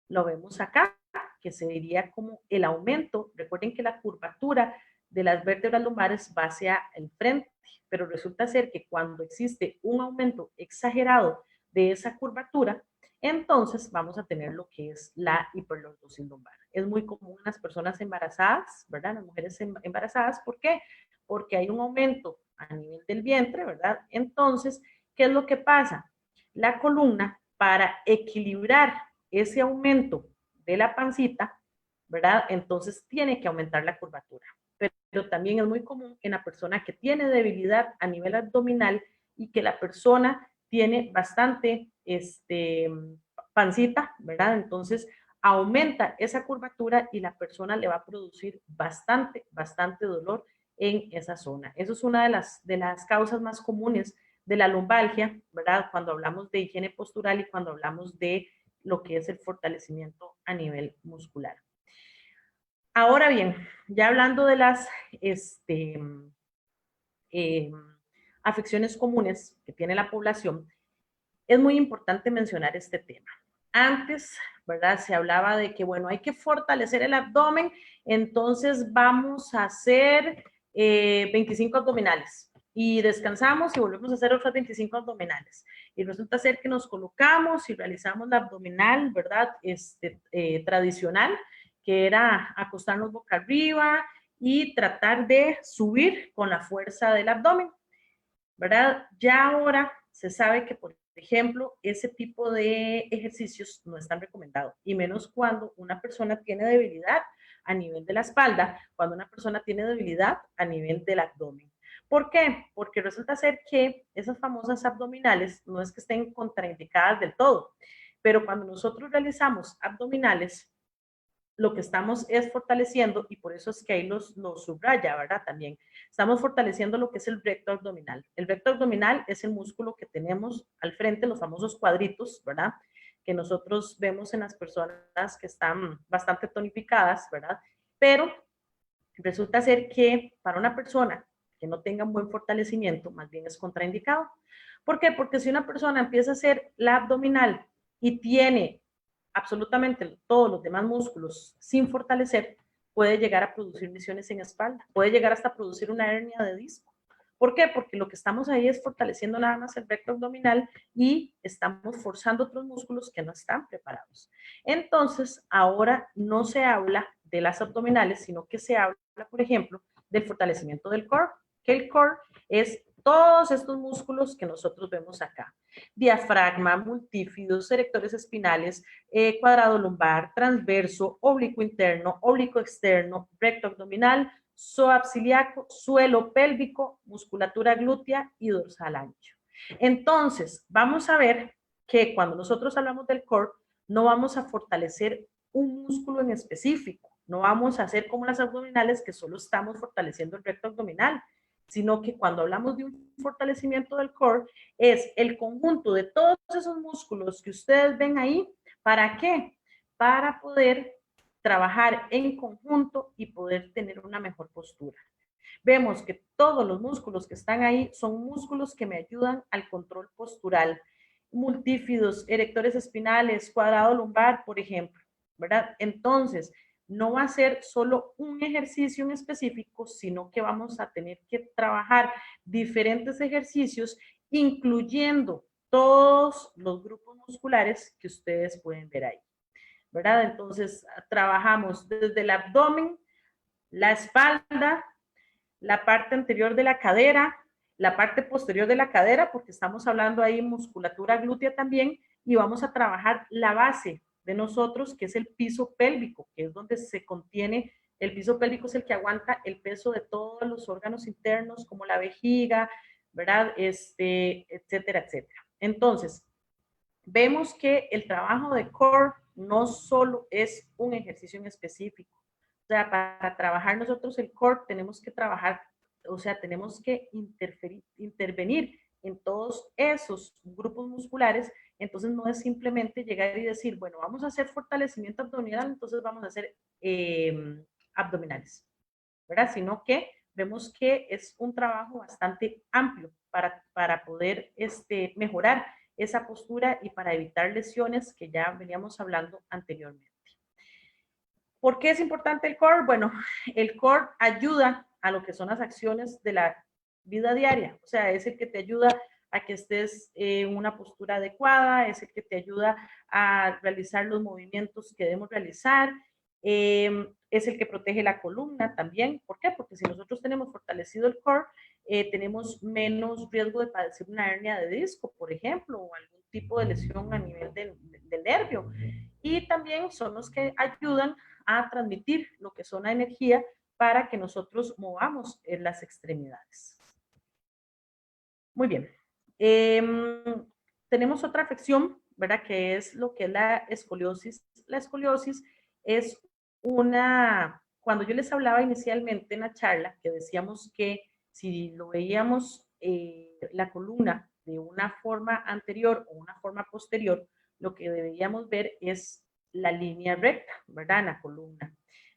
Lo vemos acá, que se diría como el aumento. Recuerden que la curvatura de las vértebras lumbares va hacia el frente, pero resulta ser que cuando existe un aumento exagerado de esa curvatura, entonces vamos a tener lo que es la hiperlordosis lumbar. Es muy común en las personas embarazadas, ¿verdad? Las mujeres embarazadas, ¿por qué? Porque hay un aumento a nivel del vientre, ¿verdad? Entonces, ¿qué es lo que pasa? La columna, para equilibrar ese aumento de la pancita, ¿verdad? Entonces tiene que aumentar la curvatura. Pero también es muy común en la persona que tiene debilidad a nivel abdominal y que la persona tiene bastante pancita, ¿verdad? Entonces aumenta esa curvatura y la persona le va a producir bastante dolor en esa zona. Eso es una de las causas más comunes de la lumbalgia, ¿verdad? Cuando hablamos de higiene postural y cuando hablamos de lo que es el fortalecimiento a nivel muscular. Ahora bien, ya hablando de las afecciones comunes que tiene la población, es muy importante mencionar este tema. Antes, ¿verdad?, se hablaba de que, bueno, hay que fortalecer el abdomen, entonces vamos a hacer 25 abdominales y descansamos y volvemos a hacer otros 25 abdominales. Y resulta ser que nos colocamos y realizamos la abdominal, ¿verdad?, tradicional, que era acostarnos boca arriba y tratar de subir con la fuerza del abdomen, ¿verdad? Ya ahora se sabe que, por ejemplo, ese tipo de ejercicios no están recomendados, y menos cuando una persona tiene debilidad a nivel de la espalda, cuando una persona tiene debilidad a nivel del abdomen. ¿Por qué? Porque resulta ser que esas famosas abdominales no es que estén contraindicadas del todo, pero cuando nosotros realizamos abdominales, lo que estamos es fortaleciendo, y por eso es que ahí los subraya, ¿verdad? También estamos fortaleciendo lo que es el recto abdominal. El recto abdominal es el músculo que tenemos al frente, los famosos cuadritos, ¿verdad?, que nosotros vemos en las personas que están bastante tonificadas, ¿verdad? Pero resulta ser que para una persona que no tenga un buen fortalecimiento, más bien es contraindicado. ¿Por qué? Porque si una persona empieza a hacer la abdominal y tiene absolutamente todos los demás músculos sin fortalecer, puede llegar a producir lesiones en espalda, puede llegar hasta producir una hernia de disco. ¿Por qué? Porque lo que estamos ahí es fortaleciendo nada más el recto abdominal y estamos forzando otros músculos que no están preparados. Entonces, ahora no se habla de las abdominales, sino que se habla, por ejemplo, del fortalecimiento del core, que el core es todos estos músculos que nosotros vemos acá: diafragma, multífidos, erectores espinales, cuadrado lumbar, transverso, oblicuo interno, oblicuo externo, recto abdominal, psoas ciliaco, suelo pélvico, musculatura glútea y dorsal ancho. Entonces, vamos a ver que cuando nosotros hablamos del core, no vamos a fortalecer un músculo en específico, no vamos a hacer como las abdominales, que solo estamos fortaleciendo el recto abdominal, sino que cuando hablamos de un fortalecimiento del core, es el conjunto de todos esos músculos que ustedes ven ahí. ¿Para qué? Para poder trabajar en conjunto y poder tener una mejor postura. Vemos que todos los músculos que están ahí son músculos que me ayudan al control postural. Multífidos, erectores espinales, cuadrado lumbar, por ejemplo, ¿verdad? Entonces, no va a ser solo un ejercicio en específico, sino que vamos a tener que trabajar diferentes ejercicios, incluyendo todos los grupos musculares que ustedes pueden ver ahí, ¿verdad? Entonces, trabajamos desde el abdomen, la espalda, la parte anterior de la cadera, la parte posterior de la cadera, porque estamos hablando ahí musculatura glútea también, y vamos a trabajar la base de nosotros, que es el piso pélvico, que es donde se contiene, el piso pélvico es el que aguanta el peso de todos los órganos internos, como la vejiga, ¿verdad? Etcétera, etcétera. Entonces, vemos que el trabajo de core no solo es un ejercicio en específico. O sea, para trabajar nosotros el core tenemos que trabajar, o sea, tenemos que intervenir en todos esos grupos musculares. Entonces no es simplemente llegar y decir, bueno, vamos a hacer fortalecimiento abdominal, entonces vamos a hacer abdominales, ¿verdad? Sino que vemos que es un trabajo bastante amplio para poder mejorar esa postura y para evitar lesiones que ya veníamos hablando anteriormente. ¿Por qué es importante el core? Bueno, el core ayuda a lo que son las acciones de la vida diaria, o sea, es el que te ayuda a que estés en una postura adecuada, es el que te ayuda a realizar los movimientos que debemos realizar, es el que protege la columna también. ¿Por qué? Porque si nosotros tenemos fortalecido el core, tenemos menos riesgo de padecer una hernia de disco, por ejemplo, o algún tipo de lesión a nivel del nervio. Y también son los que ayudan a transmitir lo que son la energía para que nosotros movamos en las extremidades. Muy bien. Tenemos otra afección, ¿verdad? Que es lo que es la escoliosis. La escoliosis es cuando yo les hablaba inicialmente en la charla, que decíamos que si lo veíamos la columna de una forma anterior o una forma posterior, lo que deberíamos ver es la línea recta, ¿verdad? En la columna.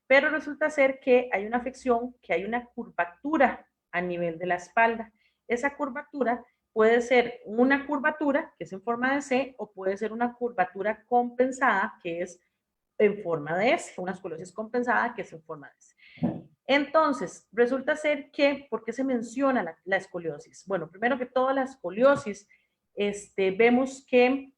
Pero resulta ser que hay una afección, que hay una curvatura a nivel de la espalda. Esa curvatura puede ser una curvatura, que es en forma de C, o puede ser una curvatura compensada, que es en forma de S, una escoliosis compensada, que es en forma de S. Entonces, resulta ser que, ¿por qué se menciona la escoliosis? Bueno, primero que todo, la escoliosis, vemos que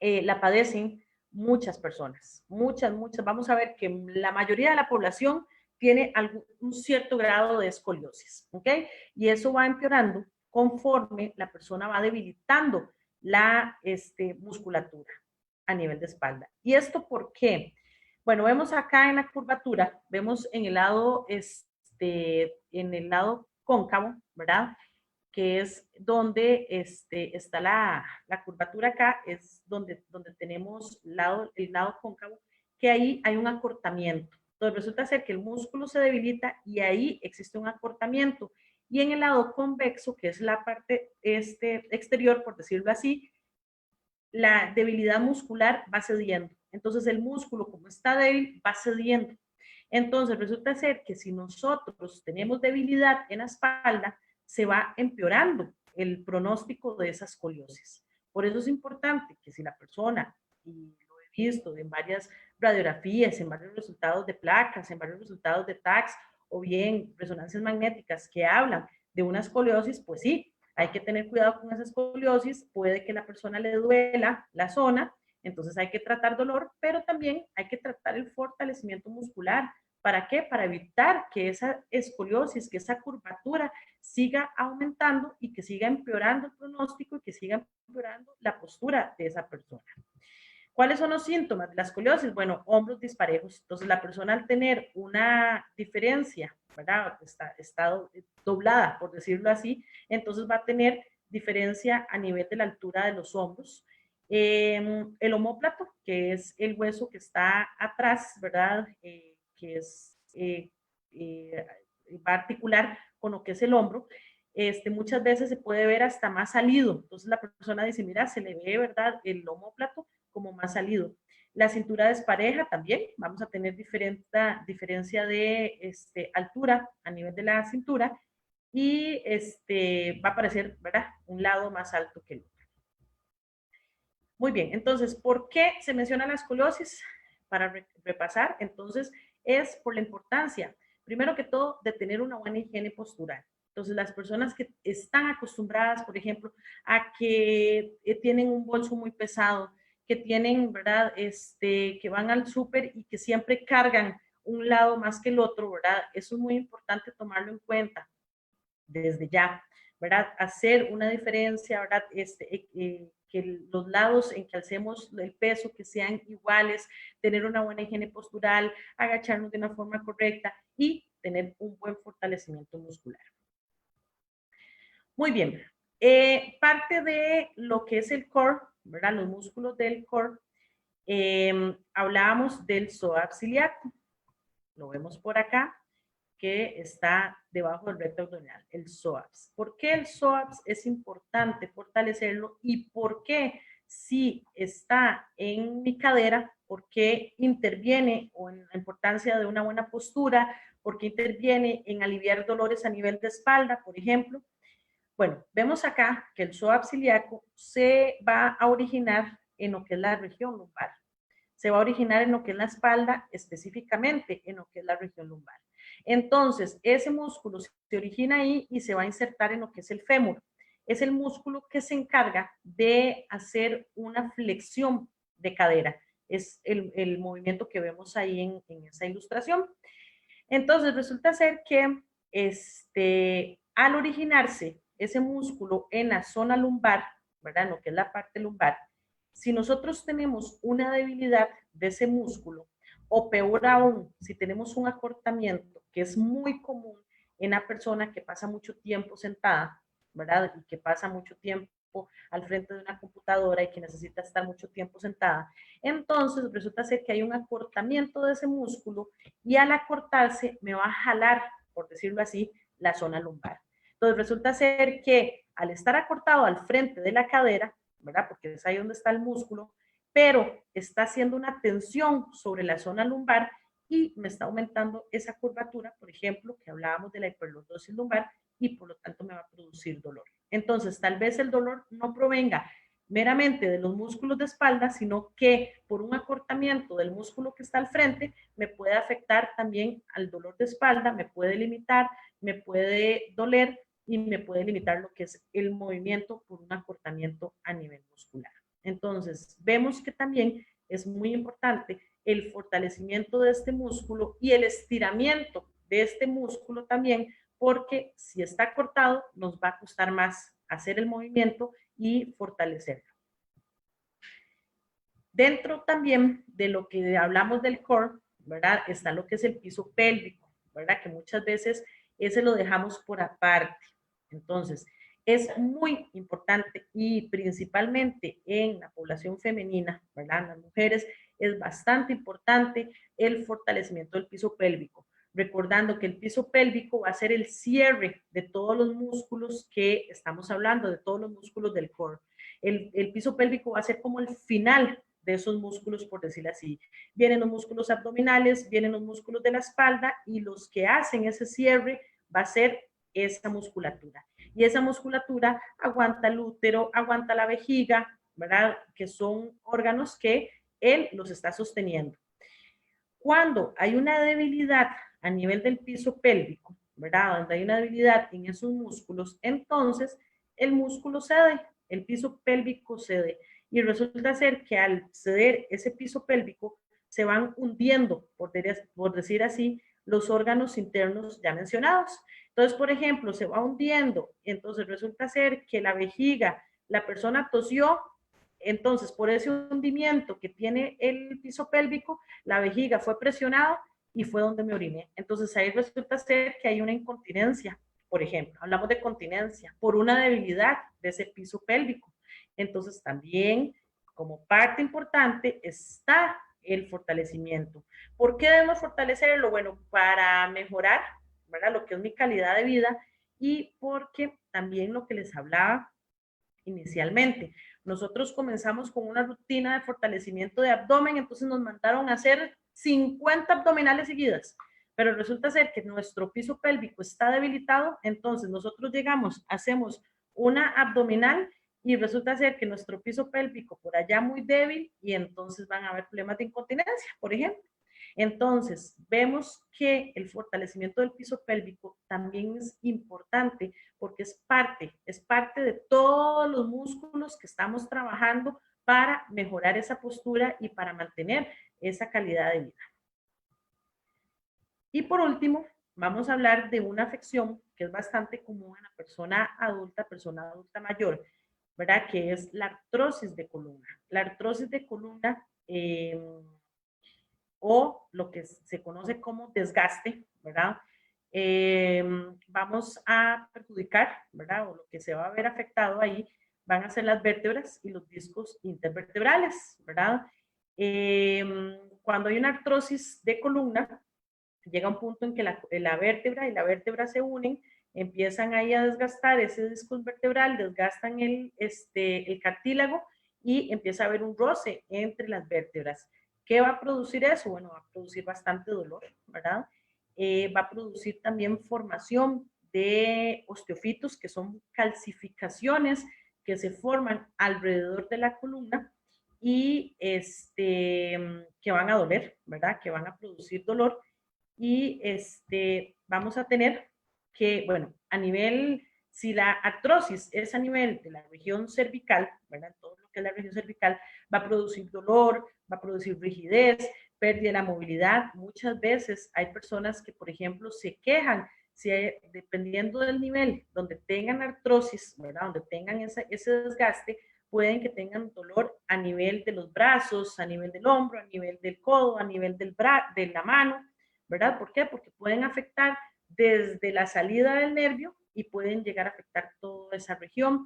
la padecen muchas personas, muchas. Vamos a ver que la mayoría de la población tiene un cierto grado de escoliosis, ¿ok? Y eso va empeorando conforme la persona va debilitando la musculatura a nivel de espalda. ¿Y esto por qué? Bueno, vemos acá en la curvatura, vemos en el lado cóncavo, ¿verdad? Que es donde está la curvatura acá, es donde tenemos el lado cóncavo, que ahí hay un acortamiento. Entonces resulta ser que el músculo se debilita y ahí existe un acortamiento. Y en el lado convexo, que es la parte exterior, por decirlo así, la debilidad muscular va cediendo. Entonces el músculo, como está débil, va cediendo. Entonces resulta ser que si nosotros tenemos debilidad en la espalda, se va empeorando el pronóstico de esa escoliosis. Por eso es importante que si la persona, y lo he visto en varias radiografías, en varios resultados de placas, en varios resultados de TACS, o bien resonancias magnéticas que hablan de una escoliosis, pues sí, hay que tener cuidado con esa escoliosis, puede que la persona le duela la zona, entonces hay que tratar dolor, pero también hay que tratar el fortalecimiento muscular. ¿Para qué? Para evitar que esa escoliosis, que esa curvatura siga aumentando y que siga empeorando el pronóstico y que siga empeorando la postura de esa persona. ¿Cuáles son los síntomas de la escoliosis? Bueno, hombros disparejos. Entonces, la persona al tener una diferencia, ¿verdad? Está doblada, por decirlo así, entonces va a tener diferencia a nivel de la altura de los hombros. El omóplato, que es el hueso que está atrás, ¿verdad? Que va a articular con lo que es el hombro. Muchas veces se puede ver hasta más salido. Entonces la persona dice, mira, se le ve, ¿verdad? El omóplato como más salido. La cintura despareja también, vamos a tener diferencia de altura a nivel de la cintura y va a aparecer, ¿verdad? Un lado más alto que el otro. Muy bien, entonces, ¿por qué se menciona la escoliosis? Para repasar, entonces, es por la importancia, primero que todo, de tener una buena higiene postural. Entonces, las personas que están acostumbradas, por ejemplo, a que tienen un bolso muy pesado, que tienen, ¿verdad? Que van al súper y que siempre cargan un lado más que el otro, ¿verdad? Eso es muy importante tomarlo en cuenta desde ya, ¿verdad? Hacer una diferencia, ¿verdad? Que los lados en que alcemos el peso que sean iguales, tener una buena higiene postural, agacharnos de una forma correcta y tener un buen fortalecimiento muscular. Muy bien. Parte de lo que es el core, ¿verdad? Los músculos del core, hablábamos del psoas ilíaco. Lo vemos por acá, que está debajo del recto abdominal, el psoas. ¿Por qué el psoas es importante fortalecerlo y por qué si está en mi cadera, por qué interviene o en la importancia de una buena postura, por qué interviene en aliviar dolores a nivel de espalda, por ejemplo? Bueno, vemos acá que el psoas ilíaco se va a originar en lo que es la región lumbar. Se va a originar en lo que es la espalda, específicamente en lo que es la región lumbar. Entonces, ese músculo se origina ahí y se va a insertar en lo que es el fémur. Es el músculo que se encarga de hacer una flexión de cadera. Es el movimiento que vemos ahí en esa ilustración. Entonces, resulta ser que al originarse ese músculo en la zona lumbar, ¿verdad? En lo que es la parte lumbar, si nosotros tenemos una debilidad de ese músculo, o peor aún, si tenemos un acortamiento, que es muy común en una persona que pasa mucho tiempo sentada, ¿verdad? Y que pasa mucho tiempo al frente de una computadora y que necesita estar mucho tiempo sentada. Entonces resulta ser que hay un acortamiento de ese músculo y al acortarse me va a jalar, por decirlo así, la zona lumbar. Entonces resulta ser que al estar acortado al frente de la cadera, ¿verdad? Porque es ahí donde está el músculo, pero está haciendo una tensión sobre la zona lumbar y me está aumentando esa curvatura, por ejemplo, que hablábamos de la hiperlordosis lumbar y por lo tanto me va a producir dolor. Entonces, tal vez el dolor no provenga meramente de los músculos de espalda, sino que por un acortamiento del músculo que está al frente me puede afectar también al dolor de espalda, me puede limitar, me puede doler y me puede limitar lo que es el movimiento por un acortamiento a nivel muscular. Entonces, vemos que también es muy importante el fortalecimiento de este músculo y el estiramiento de este músculo también, porque si está cortado, nos va a costar más hacer el movimiento y fortalecerlo. Dentro también de lo que hablamos del core, ¿verdad? Está lo que es el piso pélvico, ¿verdad? Que muchas veces ese lo dejamos por aparte. Entonces, es muy importante y principalmente en la población femenina, ¿verdad? En las mujeres es bastante importante el fortalecimiento del piso pélvico, recordando que el piso pélvico va a ser el cierre de todos los músculos que estamos hablando, de todos los músculos del core. El piso pélvico va a ser como el final de esos músculos, por decirlo así. Vienen los músculos abdominales, vienen los músculos de la espalda y los que hacen ese cierre va a ser esa musculatura. Y esa musculatura aguanta el útero, aguanta la vejiga, ¿verdad? Que son órganos que él los está sosteniendo. Cuando hay una debilidad a nivel del piso pélvico, ¿verdad? Donde hay una debilidad en esos músculos, entonces el músculo cede, el piso pélvico cede. Y resulta ser que al ceder ese piso pélvico, se van hundiendo, por decir así, los órganos internos ya mencionados. Entonces, por ejemplo, se va hundiendo, entonces resulta ser que la vejiga, la persona tosió, entonces por ese hundimiento que tiene el piso pélvico, la vejiga fue presionada y fue donde me oriné. Entonces ahí resulta ser que hay una incontinencia, por ejemplo, hablamos de continencia por una debilidad de ese piso pélvico. Entonces también como parte importante está el fortalecimiento. ¿Por qué debemos fortalecerlo? Bueno, para mejorar, ¿verdad? Lo que es mi calidad de vida y porque también lo que les hablaba inicialmente. Nosotros comenzamos con una rutina de fortalecimiento de abdomen, entonces nos mandaron a hacer 50 abdominales seguidas, pero resulta ser que nuestro piso pélvico está debilitado, entonces nosotros llegamos, hacemos una abdominal y resulta ser que nuestro piso pélvico por allá muy débil y entonces van a haber problemas de incontinencia, por ejemplo. Entonces, vemos que el fortalecimiento del piso pélvico también es importante porque es parte de todos los músculos que estamos trabajando para mejorar esa postura y para mantener esa calidad de vida. Y por último, vamos a hablar de una afección que es bastante común en la persona adulta mayor, ¿verdad? Que es la artrosis de columna. La artrosis de columna o lo que se conoce como desgaste, ¿verdad? Vamos a perjudicar, ¿verdad? O lo que se va a ver afectado ahí van a ser las vértebras y los discos intervertebrales, ¿verdad? Cuando hay una artrosis de columna, llega un punto en que la vértebra y la vértebra se unen, empiezan ahí a desgastar ese disco vertebral, desgastan el cartílago y empieza a haber un roce entre las vértebras. ¿Qué va a producir eso? Bueno, va a producir bastante dolor, ¿verdad? Va a producir también formación de osteofitos, que son calcificaciones que se forman alrededor de la columna y que van a doler, ¿verdad? Que van a producir dolor y vamos a tener que, bueno, a nivel, si la artrosis es a nivel de la región cervical, ¿verdad? Todo lo que es la región cervical va a producir dolor, va a producir rigidez, pérdida de la movilidad. Muchas veces hay personas que, por ejemplo, se quejan si hay, dependiendo del nivel donde tengan artrosis, ¿verdad? Donde tengan ese desgaste, pueden que tengan dolor a nivel de los brazos, a nivel del hombro, a nivel del codo, a nivel de la mano, ¿verdad? ¿Por qué? Porque pueden afectar desde la salida del nervio y pueden llegar a afectar toda esa región.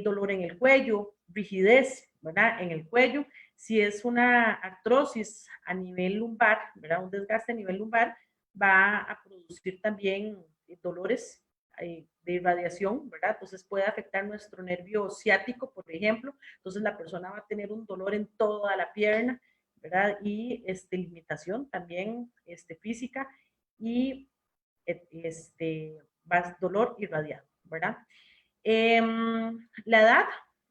Dolor en el cuello, rigidez, ¿verdad? En el cuello. Si es una artrosis a nivel lumbar, ¿verdad? Un desgaste a nivel lumbar, va a producir también dolores de irradiación, ¿verdad? Entonces puede afectar nuestro nervio ciático, por ejemplo. Entonces la persona va a tener un dolor en toda la pierna, ¿verdad? Y limitación también física y dolor irradiado, ¿verdad? La edad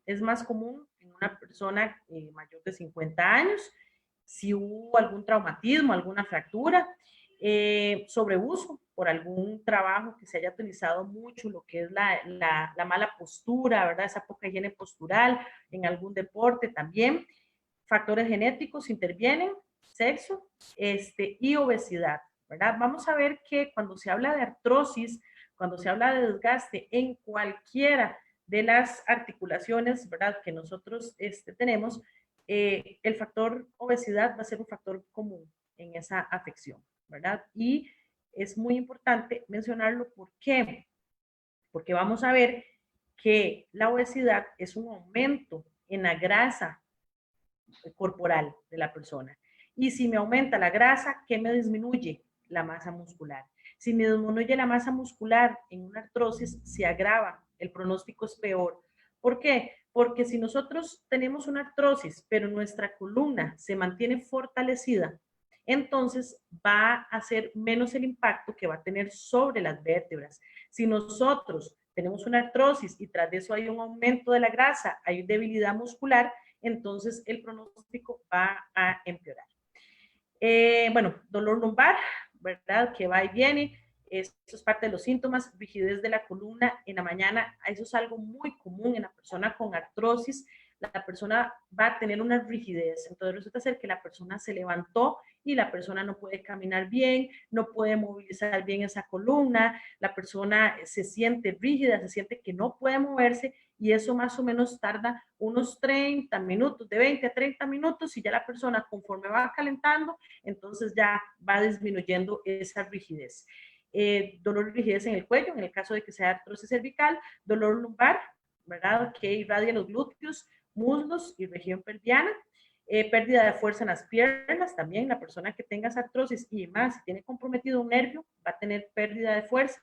es más común en una persona mayor de 50 años, si hubo algún traumatismo, alguna fractura, sobreuso por algún trabajo que se haya utilizado mucho, lo que es la mala postura, ¿verdad? Esa poca higiene postural en algún deporte también. Factores genéticos intervienen, sexo y obesidad, ¿verdad? Vamos a ver que cuando se habla de artrosis, cuando se habla de desgaste en cualquiera de las articulaciones, ¿verdad? Que nosotros tenemos, el factor obesidad va a ser un factor común en esa afección, ¿verdad? Y es muy importante mencionarlo. ¿Por qué? Porque vamos a ver que la obesidad es un aumento en la grasa corporal de la persona. Y si me aumenta la grasa, ¿qué me disminuye? La masa muscular. Si me disminuye la masa muscular en una artrosis, se agrava, el pronóstico es peor. ¿Por qué? Porque si nosotros tenemos una artrosis, pero nuestra columna se mantiene fortalecida, entonces va a ser menos el impacto que va a tener sobre las vértebras. Si nosotros tenemos una artrosis y tras de eso hay un aumento de la grasa, hay debilidad muscular, entonces el pronóstico va a empeorar. Bueno, dolor lumbar, ¿verdad? Que va y viene. Eso es parte de los síntomas. Rigidez de la columna en la mañana. Eso es algo muy común en la persona con artrosis. La persona va a tener una rigidez. Entonces resulta ser que la persona se levantó y la persona no puede caminar bien, no puede movilizar bien esa columna, la persona se siente rígida, se siente que no puede moverse y eso más o menos tarda unos 30 minutos, de 20 a 30 minutos y ya la persona conforme va calentando, entonces ya va disminuyendo esa rigidez. Dolor y rigidez en el cuello, en el caso de que sea artrosis cervical, dolor lumbar, ¿verdad? Que irradia los glúteos, muslos y región pelviana. Pérdida de fuerza en las piernas también, la persona que tenga esa artrosis y más, si tiene comprometido un nervio, va a tener pérdida de fuerza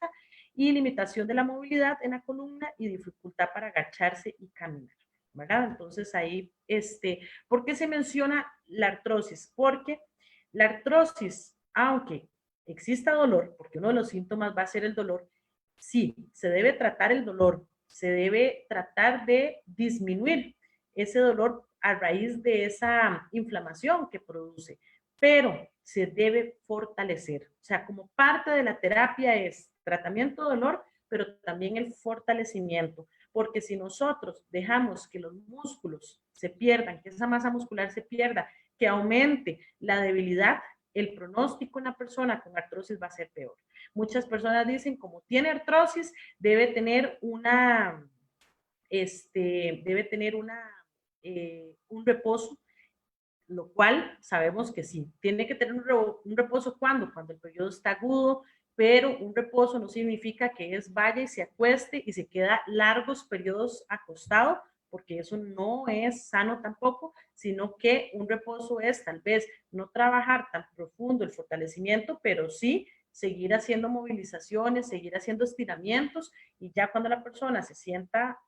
y limitación de la movilidad en la columna y dificultad para agacharse y caminar, ¿verdad? Entonces ahí, ¿por qué se menciona la artrosis? Porque la artrosis, aunque exista dolor, porque uno de los síntomas va a ser el dolor, sí, se debe tratar el dolor, se debe tratar de disminuir ese dolor a raíz de esa inflamación que produce. pero se debe fortalecer. O sea, como parte de la terapia es tratamiento de dolor, pero también el fortalecimiento, porque si nosotros dejamos que los músculos se pierdan, que esa masa muscular se pierda, que aumente la debilidad, el pronóstico en la persona con artrosis va a ser peor. Muchas personas dicen, como tiene artrosis, debe tener un reposo, lo cual sabemos que sí. Tiene que tener un reposo ¿cuándo? Cuando el periodo está agudo, pero un reposo no significa que es vaya y se acueste y se queda largos periodos acostado, porque eso no es sano tampoco, sino que un reposo es tal vez no trabajar tan profundo el fortalecimiento, pero sí seguir haciendo movilizaciones, seguir haciendo estiramientos y ya cuando la persona se sienta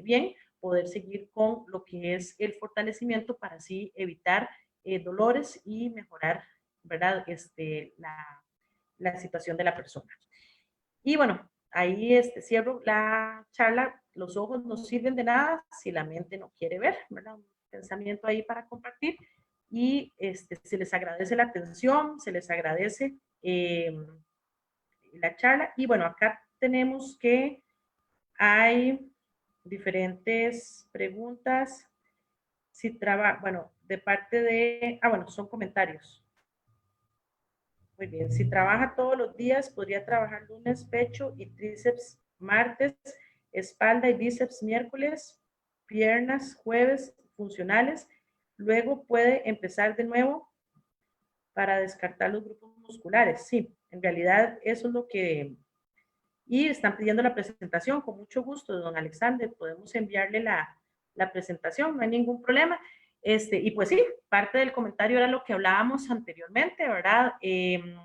bien, poder seguir con lo que es el fortalecimiento para así evitar dolores y mejorar, ¿verdad? La situación de la persona. Y bueno, ahí cierro la charla. Los ojos no sirven de nada si la mente no quiere ver, ¿verdad? Un pensamiento ahí para compartir. Y se les agradece la atención, se les agradece la charla. Y bueno, acá tenemos que hay diferentes preguntas. Si trabaja, bueno, de parte de, bueno, son comentarios. Muy bien, si trabaja todos los días, podría trabajar lunes, pecho y tríceps martes, espalda y bíceps miércoles, piernas jueves funcionales. Luego puede empezar de nuevo para descartar los grupos musculares. Sí, en realidad eso es lo que... Y están pidiendo la presentación, con mucho gusto, don Alexander, podemos enviarle la presentación, no hay ningún problema. Y pues sí, parte del comentario era lo que hablábamos anteriormente, ¿verdad? El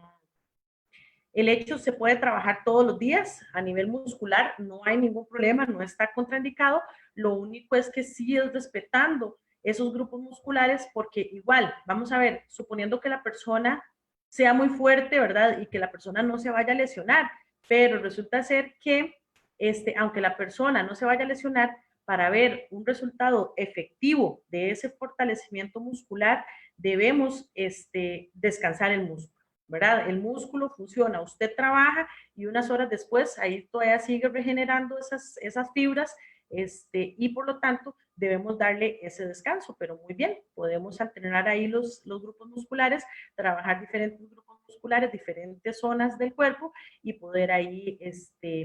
hecho se puede trabajar todos los días a nivel muscular, no hay ningún problema, no está contraindicado. Lo único es que sí es respetando esos grupos musculares, porque igual, vamos a ver, suponiendo que la persona sea muy fuerte, ¿verdad? Y que la persona no se vaya a lesionar, pero resulta ser que, aunque la persona no se vaya a lesionar, para ver un resultado efectivo de ese fortalecimiento muscular, debemos descansar el músculo. ¿Verdad? El músculo funciona, usted trabaja y unas horas después ahí todavía sigue regenerando esas fibras y por lo tanto debemos darle ese descanso, pero muy bien, podemos alternar ahí los grupos musculares, trabajar diferentes grupos musculares, diferentes zonas del cuerpo y poder ahí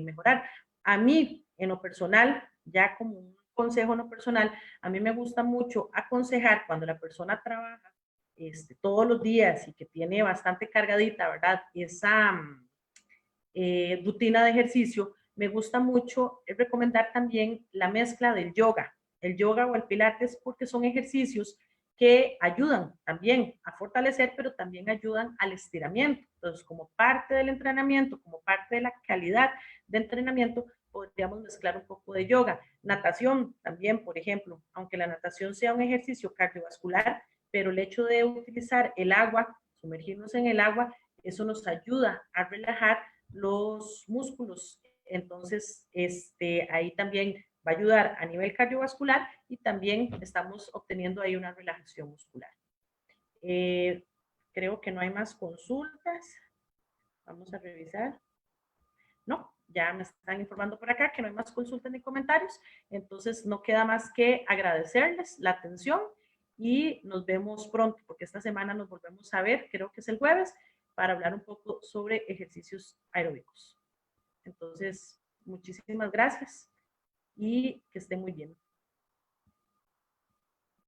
mejorar. A mí, en lo personal, ya como un consejo no personal, a mí me gusta mucho aconsejar cuando la persona trabaja todos los días y que tiene bastante cargadita, ¿verdad? Esa rutina de ejercicio, me gusta mucho recomendar también la mezcla del yoga, el yoga o el pilates, porque son ejercicios que ayudan también a fortalecer, pero también ayudan al estiramiento. Entonces, como parte del entrenamiento, como parte de la calidad de entrenamiento, podríamos mezclar un poco de yoga. Natación también, por ejemplo, aunque la natación sea un ejercicio cardiovascular, pero el hecho de utilizar el agua, sumergirnos en el agua, eso nos ayuda a relajar los músculos. Entonces, ahí también va a ayudar a nivel cardiovascular y también estamos obteniendo ahí una relajación muscular. Creo que no hay más consultas. Vamos a revisar. No, ya me están informando por acá que no hay más consultas ni comentarios. Entonces, no queda más que agradecerles la atención y nos vemos pronto, porque esta semana nos volvemos a ver, creo que es el jueves, para hablar un poco sobre ejercicios aeróbicos. Entonces, muchísimas gracias y que estén muy bien.